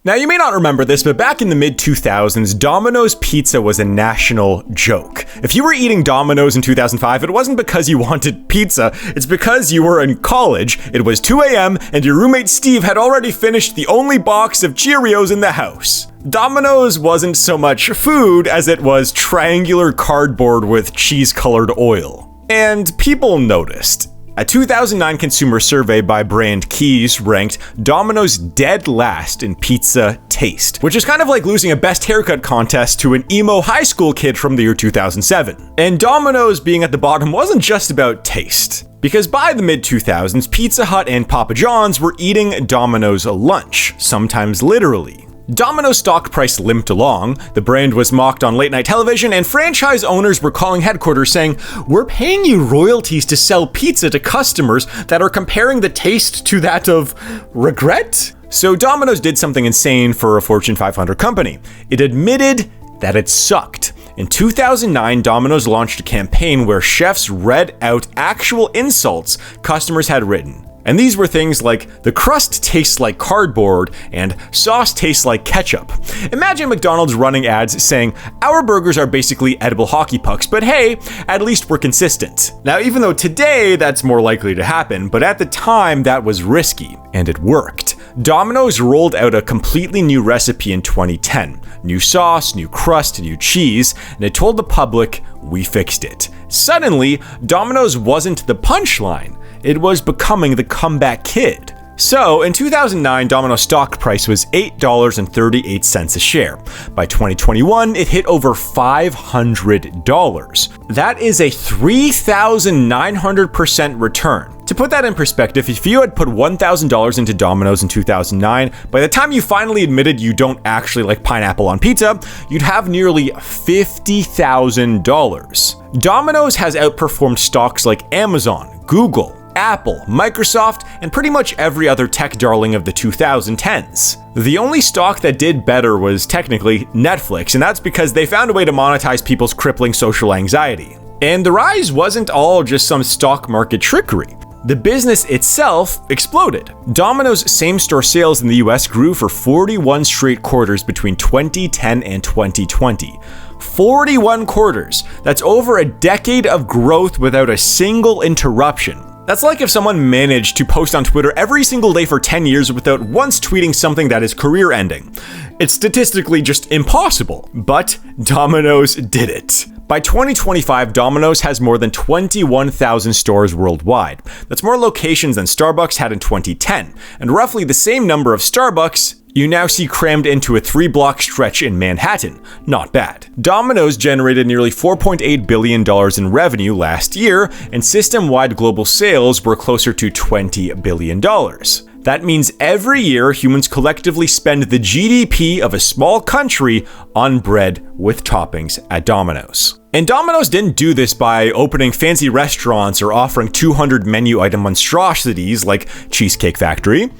Now, you may not remember this, but back in the mid-2000s, Domino's pizza was a national joke. If you were eating Domino's in 2005, it wasn't because you wanted pizza, it's because you were in college, it was 2 a.m., and your roommate Steve had already finished the only box of Cheerios in the house. Domino's wasn't so much food as it was triangular cardboard with cheese-colored oil. And people noticed. A 2009 consumer survey by Brand Keys ranked Domino's dead last in pizza taste, which is kind of like losing a best haircut contest to an emo high school kid from the year 2007. And Domino's being at the bottom wasn't just about taste, because by the mid-2000s, Pizza Hut and Papa John's were eating Domino's lunch, sometimes literally. Domino's stock price limped along, the brand was mocked on late-night television, and franchise owners were calling headquarters saying, "We're paying you royalties to sell pizza to customers that are comparing the taste to that of regret?" So Domino's did something insane for a Fortune 500 company. It admitted that it sucked. In 2009, Domino's launched a campaign where chefs read out actual insults customers had written. And these were things like, "The crust tastes like cardboard," and "Sauce tastes like ketchup." Imagine McDonald's running ads saying, "Our burgers are basically edible hockey pucks, but hey, at least we're consistent." Now, even though today that's more likely to happen, but at the time that was risky, and it worked. Domino's rolled out a completely new recipe in 2010. New sauce, new crust, new cheese, and it told the public, "We fixed it." Suddenly, Domino's wasn't the punchline. It was becoming the comeback kid. So, in 2009, Domino's stock price was $8.38 a share. By 2021, it hit over $500. That is a 3,900% return. To put that in perspective, if you had put $1,000 into Domino's in 2009, by the time you finally admitted you don't actually like pineapple on pizza, you'd have nearly $50,000. Domino's has outperformed stocks like Amazon, Google, Apple, Microsoft, and pretty much every other tech darling of the 2010s. The only stock that did better was technically Netflix, and that's because they found a way to monetize people's crippling social anxiety. And the rise wasn't all just some stock market trickery. The business itself exploded. Domino's same-store sales in the US grew for 41 straight quarters between 2010 and 2020. 41 quarters. That's over a decade of growth without a single interruption. That's like if someone managed to post on Twitter every single day for 10 years without once tweeting something that is career-ending. It's statistically just impossible, but Domino's did it. By 2025, Domino's has more than 21,000 stores worldwide. That's more locations than Starbucks had in 2010, and roughly the same number of Starbucks you now see crammed into a 3-block stretch in Manhattan. Not bad. Domino's generated nearly $4.8 billion in revenue last year, and system-wide global sales were closer to $20 billion. That means every year humans collectively spend the GDP of a small country on bread with toppings at Domino's. And Domino's didn't do this by opening fancy restaurants or offering 200 menu item monstrosities like Cheesecake Factory.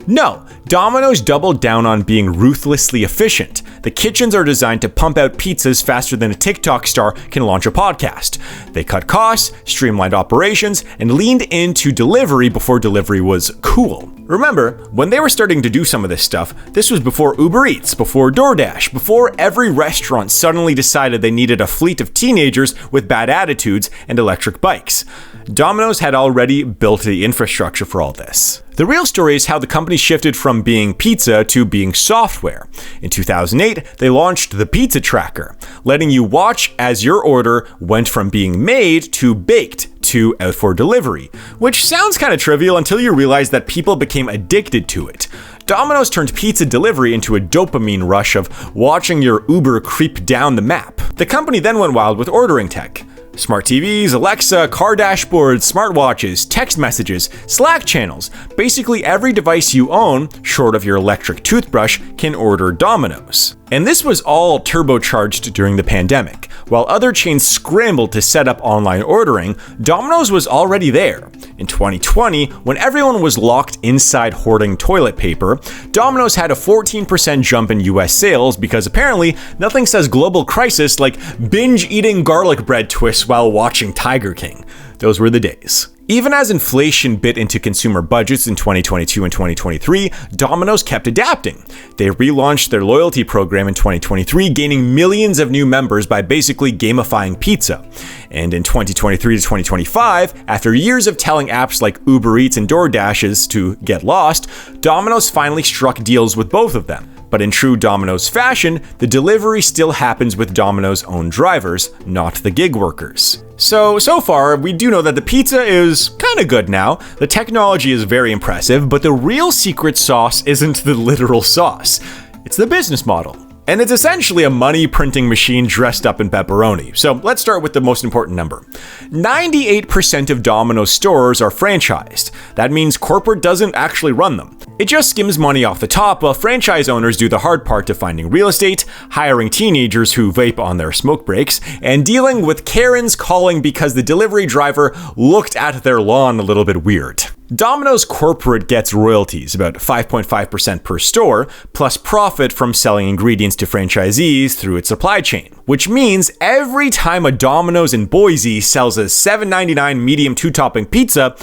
No, Domino's doubled down on being ruthlessly efficient. The kitchens are designed to pump out pizzas faster than a TikTok star can launch a podcast. They cut costs, streamlined operations, and leaned into delivery before delivery was cool. Remember, when they were starting to do some of this stuff, this was before Uber Eats, before DoorDash, before every restaurant suddenly decided they needed a fleet of teenagers with bad attitudes and electric bikes. Domino's had already built the infrastructure for all this. The real story is how the company shifted from being pizza to being software. In 2008, they launched the Pizza Tracker, letting you watch as your order went from being made to baked to out for delivery, which sounds kind of trivial until you realize that people became addicted to it. Domino's turned pizza delivery into a dopamine rush of watching your Uber creep down the map. The company then went wild with ordering tech. Smart TVs, Alexa, car dashboards, smartwatches, text messages, Slack channels. Basically every device you own, short of your electric toothbrush, can order Domino's. And this was all turbocharged during the pandemic. While other chains scrambled to set up online ordering, Domino's was already there. In 2020, when everyone was locked inside hoarding toilet paper, Domino's had a 14% jump in US sales because apparently nothing says global crisis like binge eating garlic bread twists while watching Tiger King. Those were the days. Even as inflation bit into consumer budgets in 2022 and 2023, Domino's kept adapting. They relaunched their loyalty program in 2023, gaining millions of new members by basically gamifying pizza. And in 2023 to 2025, after years of telling apps like Uber Eats and DoorDash's to get lost, Domino's finally struck deals with both of them. But in true Domino's fashion, the delivery still happens with Domino's own drivers, not the gig workers. So far, we do know that the pizza is kinda good now, the technology is very impressive, but the real secret sauce isn't the literal sauce. It's the business model. And it's essentially a money printing machine dressed up in pepperoni. So let's start with the most important number. 98% of Domino's stores are franchised. That means corporate doesn't actually run them. It just skims money off the top while franchise owners do the hard part of finding real estate, hiring teenagers who vape on their smoke breaks, and dealing with Karens calling because the delivery driver looked at their lawn a little bit weird. Domino's corporate gets royalties, about 5.5% per store, plus profit from selling ingredients to franchisees through its supply chain. Which means every time a Domino's in Boise sells a $7.99 medium 2-topping pizza,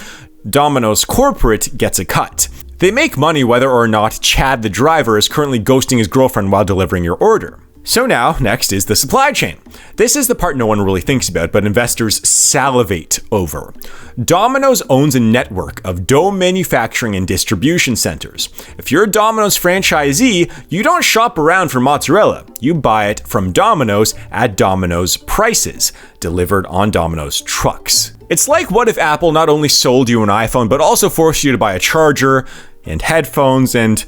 Domino's corporate gets a cut. They make money whether or not Chad the driver is currently ghosting his girlfriend while delivering your order. So now, next is the supply chain. This is the part no one really thinks about, but investors salivate over. Domino's owns a network of dough manufacturing and distribution centers. If you're a Domino's franchisee, you don't shop around for mozzarella. You buy it from Domino's at Domino's prices, delivered on Domino's trucks. It's like what if Apple not only sold you an iPhone, but also forced you to buy a charger and headphones and,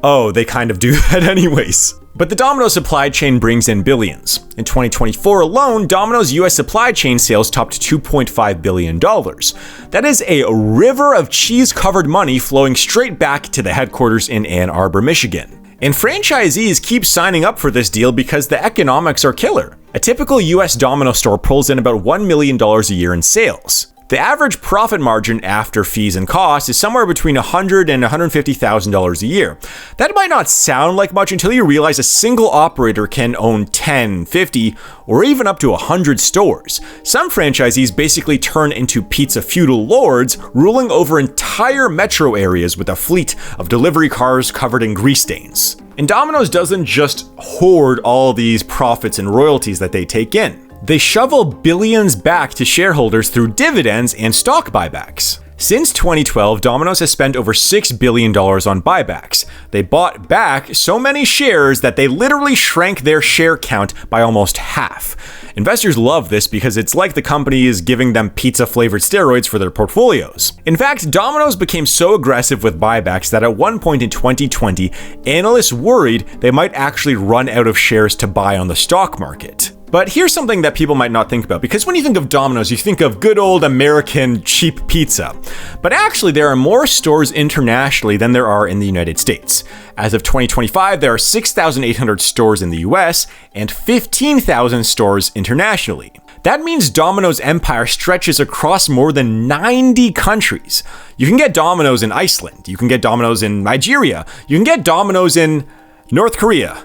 oh, they kind of do that anyways. But the Domino's supply chain brings in billions. In 2024 alone, Domino's US supply chain sales topped $2.5 billion. That is a river of cheese-covered money flowing straight back to the headquarters in Ann Arbor, Michigan. And franchisees keep signing up for this deal because the economics are killer. A typical US Domino's store pulls in about $1 million a year in sales. The average profit margin after fees and costs is somewhere between $100,000 and $150,000 a year. That might not sound like much until you realize a single operator can own 10, 50, or even up to 100 stores. Some franchisees basically turn into pizza feudal lords, ruling over entire metro areas with a fleet of delivery cars covered in grease stains. And Domino's doesn't just hoard all these profits and royalties that they take in. They shovel billions back to shareholders through dividends and stock buybacks. Since 2012, Domino's has spent over $6 billion on buybacks. They bought back so many shares that they literally shrank their share count by almost half. Investors love this because it's like the company is giving them pizza-flavored steroids for their portfolios. In fact, Domino's became so aggressive with buybacks that at one point in 2020, analysts worried they might actually run out of shares to buy on the stock market. But here's something that people might not think about, because when you think of Domino's, you think of good old American cheap pizza. But actually, there are more stores internationally than there are in the United States. As of 2025, there are 6,800 stores in the US and 15,000 stores internationally. That means Domino's empire stretches across more than 90 countries. You can get Domino's in Iceland, you can get Domino's in Nigeria, you can get Domino's in North Korea.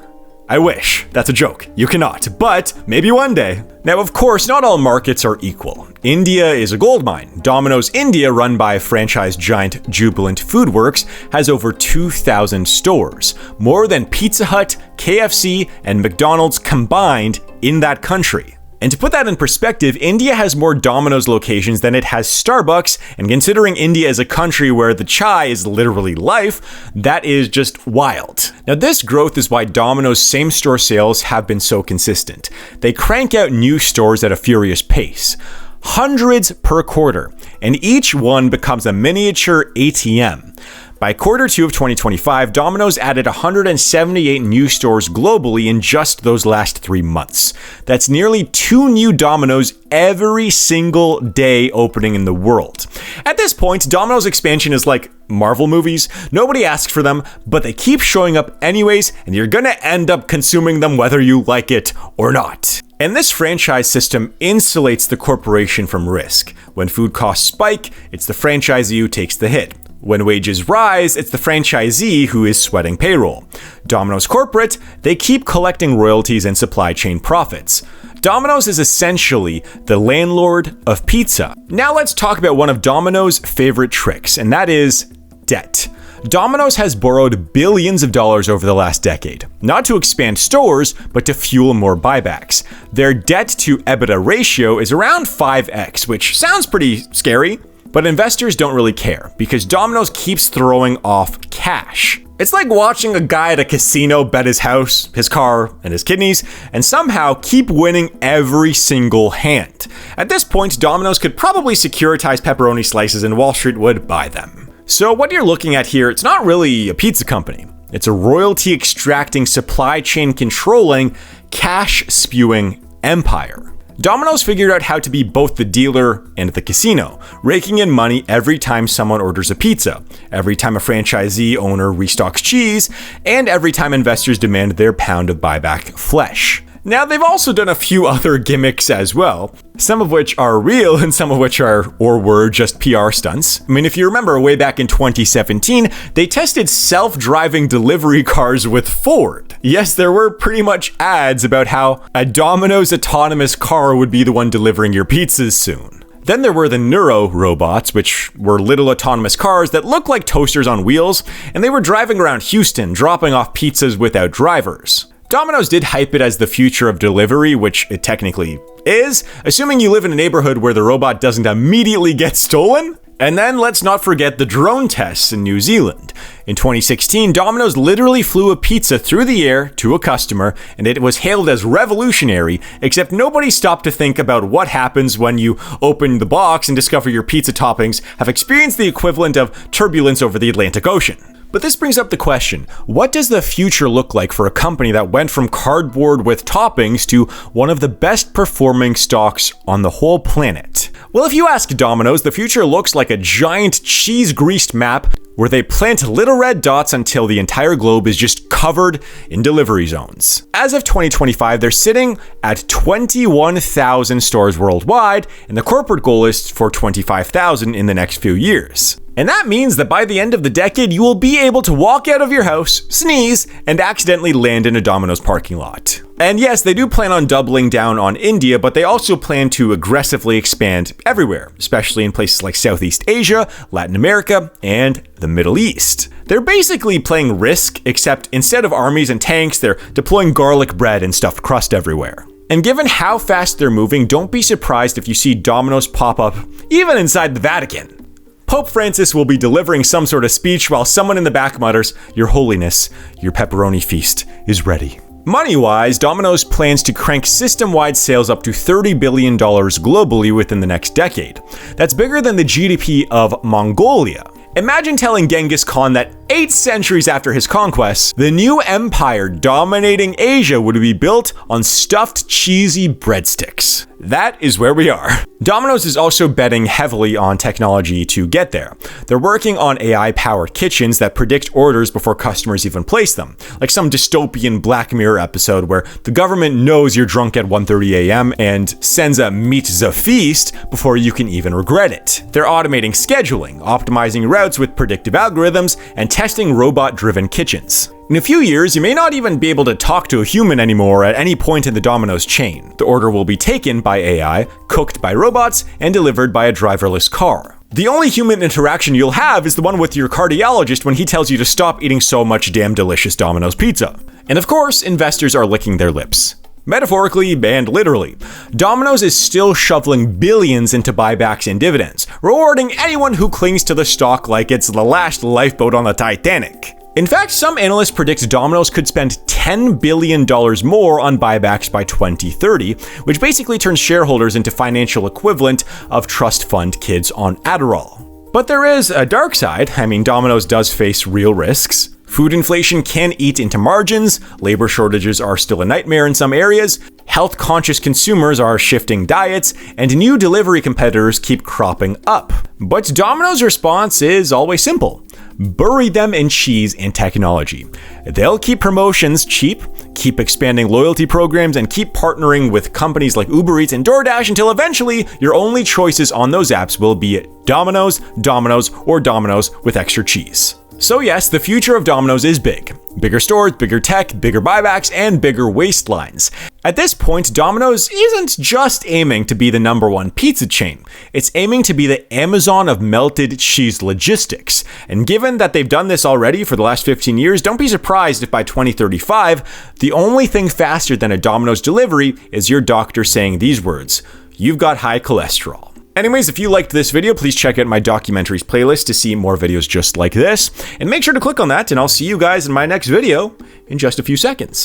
I wish. That's a joke. You cannot, but maybe one day. Now, of course, not all markets are equal. India is a goldmine. Domino's India, run by franchise giant Jubilant Foodworks, has over 2,000 stores, more than Pizza Hut, KFC, and McDonald's combined in that country. And to put that in perspective, India has more Domino's locations than it has Starbucks, and considering India is a country where the chai is literally life, that is just wild. Now, this growth is why Domino's same-store sales have been so consistent. They crank out new stores at a furious pace. Hundreds per quarter, and each one becomes a miniature ATM. By Q2 of 2025, Domino's added 178 new stores globally in just those last 3 months. That's nearly 2 new Domino's every single day opening in the world. At this point, Domino's expansion is like Marvel movies. Nobody asks for them, but they keep showing up anyways, and you're gonna end up consuming them whether you like it or not. And this franchise system insulates the corporation from risk. When food costs spike, it's the franchisee who takes the hit. When wages rise, it's the franchisee who is sweating payroll. Domino's corporate, they keep collecting royalties and supply chain profits. Domino's is essentially the landlord of pizza. Now let's talk about one of Domino's favorite tricks, and that is debt. Domino's has borrowed billions of dollars over the last decade, not to expand stores, but to fuel more buybacks. Their debt to EBITDA ratio is around 5x, which sounds pretty scary, but investors don't really care because Domino's keeps throwing off cash. It's like watching a guy at a casino bet his house, his car, and his kidneys, and somehow keep winning every single hand. At this point, Domino's could probably securitize pepperoni slices and Wall Street would buy them. So what you're looking at here, it's not really a pizza company. It's a royalty extracting, supply chain controlling, cash spewing empire. Domino's figured out how to be both the dealer and the casino, raking in money every time someone orders a pizza, every time a franchisee owner restocks cheese, and every time investors demand their pound of buyback flesh. Now, they've also done a few other gimmicks as well, some of which are real and some of which are or were just PR stunts. I mean, if you remember way back in 2017, they tested self-driving delivery cars with Ford. Yes, there were pretty much ads about how a Domino's autonomous car would be the one delivering your pizzas soon. Then there were the Neuro robots, which were little autonomous cars that looked like toasters on wheels, and they were driving around Houston, dropping off pizzas without drivers. Domino's did hype it as the future of delivery, which it technically is, assuming you live in a neighborhood where the robot doesn't immediately get stolen. And then let's not forget the drone tests in New Zealand. In 2016, Domino's literally flew a pizza through the air to a customer, and it was hailed as revolutionary, except nobody stopped to think about what happens when you open the box and discover your pizza toppings have experienced the equivalent of turbulence over the Atlantic Ocean. But this brings up the question, what does the future look like for a company that went from cardboard with toppings to one of the best performing stocks on the whole planet? Well, if you ask Domino's, the future looks like a giant cheese-greased map where they plant little red dots until the entire globe is just covered in delivery zones. As of 2025, they're sitting at 21,000 stores worldwide, and the corporate goal is for 25,000 in the next few years. And that means that by the end of the decade, you will be able to walk out of your house, sneeze, and accidentally land in a Domino's parking lot. And yes, they do plan on doubling down on India, but they also plan to aggressively expand everywhere, especially in places like Southeast Asia, Latin America, and the Middle East. They're basically playing Risk, except instead of armies and tanks, they're deploying garlic bread and stuffed crust everywhere. And given how fast they're moving, don't be surprised if you see Domino's pop up even inside the Vatican. Pope Francis will be delivering some sort of speech while someone in the back mutters, "Your Holiness, your pepperoni feast is ready." Money-wise, Domino's plans to crank system-wide sales up to $30 billion globally within the next decade. That's bigger than the GDP of Mongolia. Imagine telling Genghis Khan that 8 centuries after his conquests, the new empire dominating Asia would be built on stuffed cheesy breadsticks. That is where we are. Domino's is also betting heavily on technology to get there. They're working on AI-powered kitchens that predict orders before customers even place them, like some dystopian Black Mirror episode where the government knows you're drunk at 1:30 a.m. and sends a meet the feast before you can even regret it. They're automating scheduling, optimizing routes with predictive algorithms, and testing robot-driven kitchens. In a few years, you may not even be able to talk to a human anymore at any point in the Domino's chain. The order will be taken by AI, cooked by robots, and delivered by a driverless car. The only human interaction you'll have is the one with your cardiologist when he tells you to stop eating so much damn delicious Domino's pizza. And of course, investors are licking their lips. Metaphorically and literally. Domino's is still shoveling billions into buybacks and dividends, rewarding anyone who clings to the stock like it's the last lifeboat on the Titanic. In fact, some analysts predict Domino's could spend $10 billion more on buybacks by 2030, which basically turns shareholders into financial equivalent of trust fund kids on Adderall. But there is a dark side. I mean, Domino's does face real risks. Food inflation can eat into margins, labor shortages are still a nightmare in some areas, health-conscious consumers are shifting diets, and new delivery competitors keep cropping up. But Domino's response is always simple. Bury them in cheese and technology. They'll keep promotions cheap, keep expanding loyalty programs, and keep partnering with companies like Uber Eats and DoorDash until eventually your only choices on those apps will be Domino's, or Domino's with extra cheese. So yes, the future of Domino's is big. Bigger stores, bigger tech, bigger buybacks, and bigger waistlines. At this point, Domino's isn't just aiming to be the #1 pizza chain. It's aiming to be the Amazon of melted cheese logistics. And given that they've done this already for the last 15 years, don't be surprised if by 2035, the only thing faster than a Domino's delivery is your doctor saying these words: "You've got high cholesterol." Anyways, if you liked this video, please check out my documentaries playlist to see more videos just like this. And make sure to click on that, and I'll see you guys in my next video in just a few seconds.